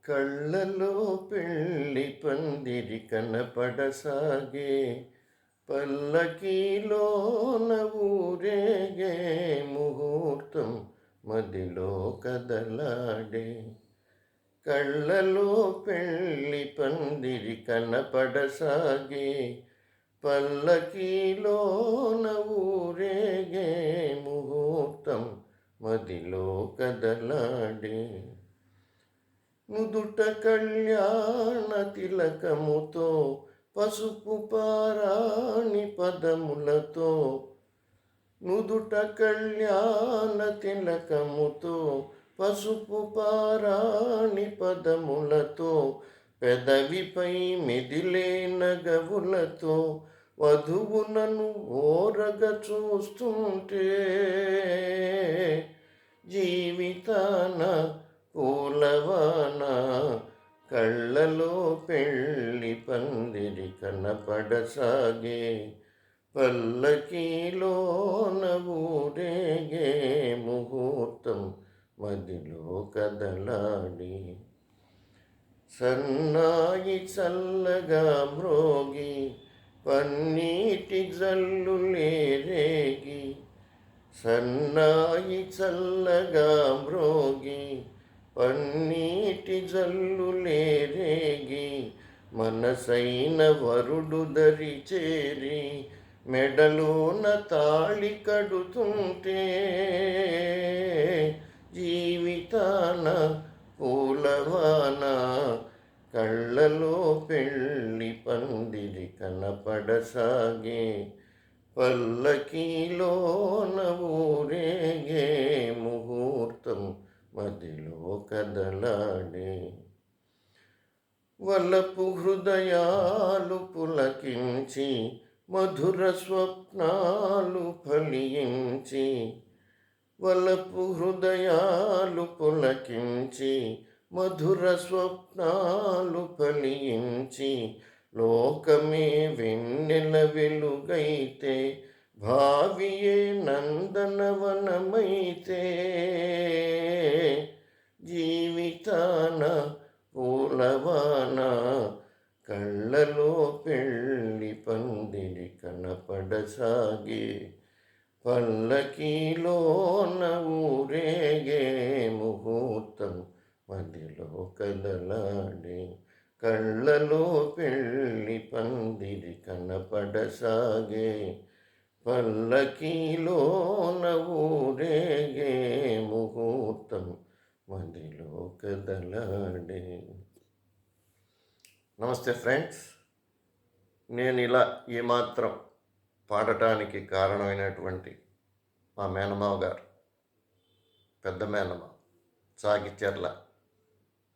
కళ్ళలో పెళ్ళి పందిరి కనపడసాగే, పల్లకీలోన ఊరేగే ముహూర్తం మదిలో కదలాడే. కళ్ళలో పెళ్ళి పందిరి కనపడసాగే, పల్లకీలోన ఊరేగే ముహూర్తం మదిలో కదలాడే. నుదుట కళ్యాణ తిలకముతో పసుపు పారాణి పదములతో, నుదుట కళ్యాణ తిలకముతో పసుపు పారాణి పదములతో, పెదవిపై మెదిలే నగవులతో వధువునను ఓరగ చూస్తుంటే, జీవితాన పూలవాన కళ్ళలో పెళ్ళి పందిరి కనపడసాగే, పల్లకీలోన ఊరేగే ముహూర్తం మదిలో కదలాడి. సన్నాయి చల్లగా మ్రోగి పన్నీటి జల్లులే రేగి, సన్నాయి చల్లగా మ్రోగి పన్నీటి జల్లులే రేగి, మనసైన వరుడు దరి చేరి మెడలోన తాళి కడుతుంటే, జీవితాన పూలవాన కళ్ళలో పెళ్ళి పందిరి కనపడసాగే, పల్లకీలోన ఊరేగే ముహూర్తం మదిలో కదలాడే. వలపు హృదయాలు పులకించి మధుర స్వప్నాలు ఫలించి, వలపు హృదయాలు పులకించి మధుర స్వప్నాలు ఫలించి, లోకమే వెన్నెల వెలుగైతే భావియే నందనవనమైతే, జీవితాన పూలవాన కళ్ళలో పెళ్ళి పందిరి కనపడసాగే, పల్లకీలోన ఊరేగే ముహూర్తం మదిలో కదలాడే. కళ్ళలో పెళ్ళి పందిరి కనపడసాగే, పల్లకీలోన ఊరేగే ముహూర్తం మదిలో కదలాడే. నమస్తే ఫ్రెండ్స్, నేను ఇలా ఏమాత్రం పాడటానికి కారణమైనటువంటి మా మేనమావ గారు, పెద్ద మేనమావ సాగిచర్ల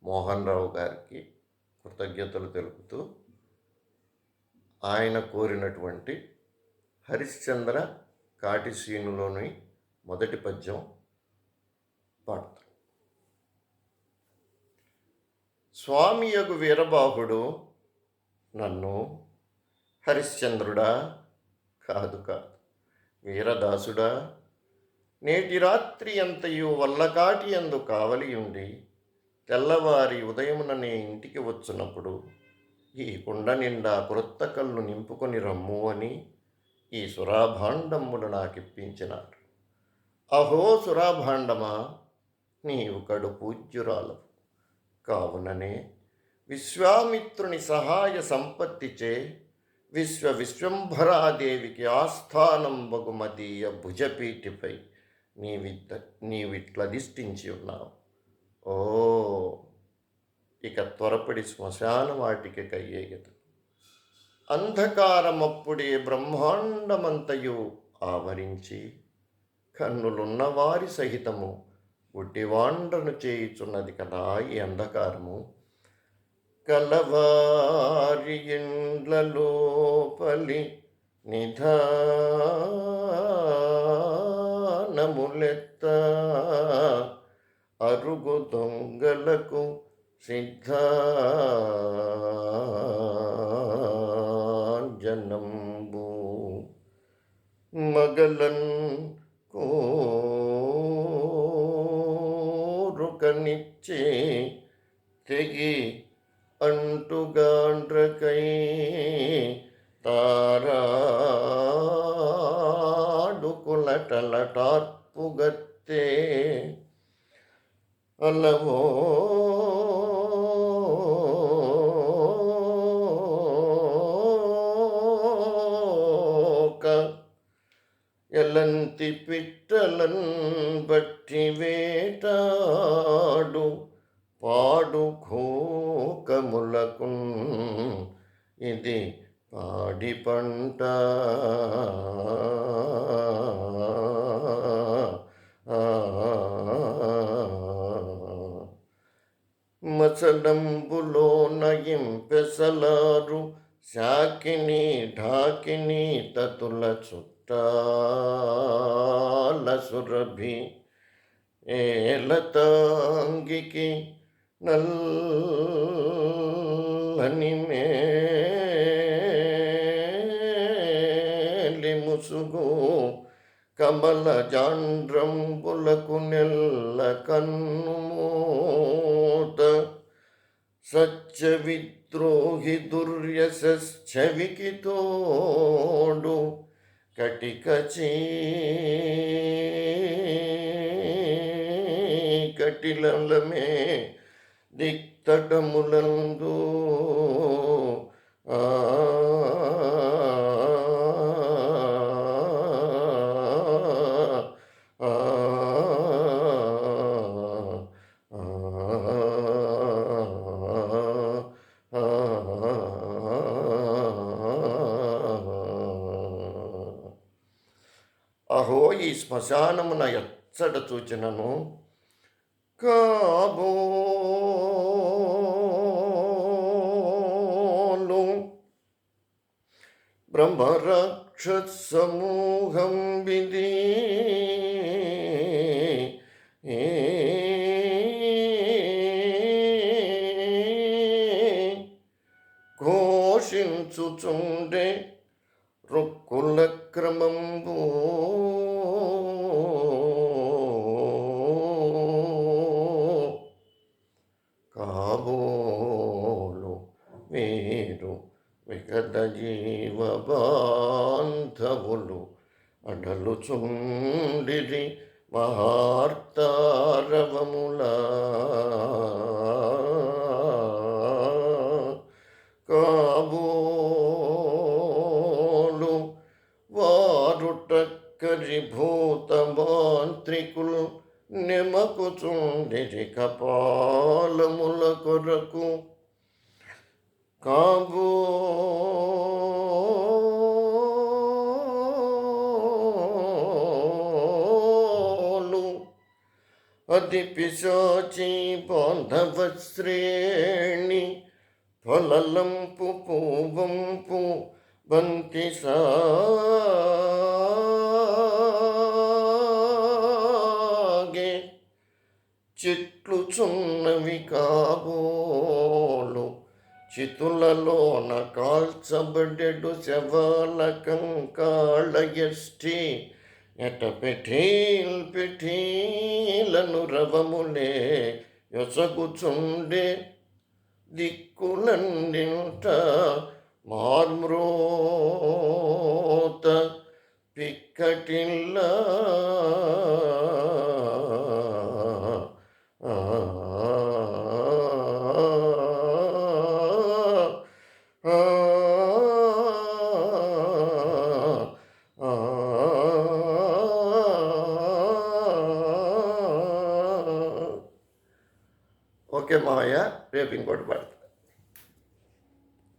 మోహన్ రావు గారికి కృతజ్ఞతలు తెలుపుతూ, ఆయన కోరినటువంటి హరిశ్చంద్ర కాటిసీనులోని మొదటి పద్యం పాడతాను. స్వామియగు వీరబాహుడు నన్ను హరిశ్చంద్రుడా కాదు కాదు వీరదాసుడా, నేటి రాత్రి అంతయు వల్లకాటి యందు కావలియుండి తెల్లవారి ఉదయమున నే ఇంటికి వచ్చినప్పుడు ఈ కుండ నిండా క్రొత్త కళ్ళు నింపుకొని రమ్ము అని ఈ సురాభాండములు నాకిప్పించినారు. అహో సురాభాండమా, నీవు కడు పూజ్యురాలవు కావుననే విశ్వామిత్రుని సహాయ సంపత్తిచే విశ్వంభరాదేవికి ఆస్థానం బగుమదీయ భుజపీఠిపై నీవిట్లధిష్ఠించి ఉన్నావు. ఓ, ఇక త్వరపడి శ్మశాన వాటికి కయ్యేగదు. అంధకారమప్పుడే బ్రహ్మాండమంతయు ఆవరించి కన్నులున్నవారి సహితము గుడ్డివాండ్రను చేయుచున్నది కదా ఈ అంధకారము. కలవారి ఇండ్లలోపలి నిధానములెత్త, అరుగు దొంగలకు సిద్ధాంజనంబు, మగలన్ కోరుకనిచ్చే తెగి అంటుగాండ్రకై తారాడుకులటలటార్పుగత్తే అలవో ఎలంతి పిట్టలన్ బట్టి వేటాడు పాడు ఖోకములకున్ ఇది పాడి పంట మచడంబులో నయింపెసలారు శాకిని ఢాకిని తతుల చుట్టాల సురభి ఏలతాంగికి నల్లని మేలి ముసుగు కమల జాండ్రంబులకు నెల్ల కన్నుమూత సత్య విద్రోహి దుర్యసవికి తోడు కటిక చీకటిలమే దిక్తటములందు అహో ఈ శ్మశానమున ఎచ్చట చూచినను కాబోలు బ్రహ్మరాక్షసమూహం విధి ఘోషించుచుండే రుక్కుల క్రమంబు కాబోలు వీరు విగత జీవ బాంధవులు అడలుచుండిరి మహార్తారవములా కాబోలు వారుటక్కరి భూత మాంత్రికులు నెమకుచుండిరి కపాలముల కొరకు కాబోలు అతి పిశాచి బాంధవ శ్రేణి ఫలలంపు పూవంపు బంతి సాగే చెట్లు చున్నవి కాబోలు చితులలోన కాల్చబడెడు శవాల కంకాళ ఎష్టి ఎట పెఠీలను రవములే యొసగుచుండే దిక్కులన్నింట మార్మ్రోత పిక్కటిల్ల ఓకే మావయ్య, రేపు ఇంకోటి పడతాను.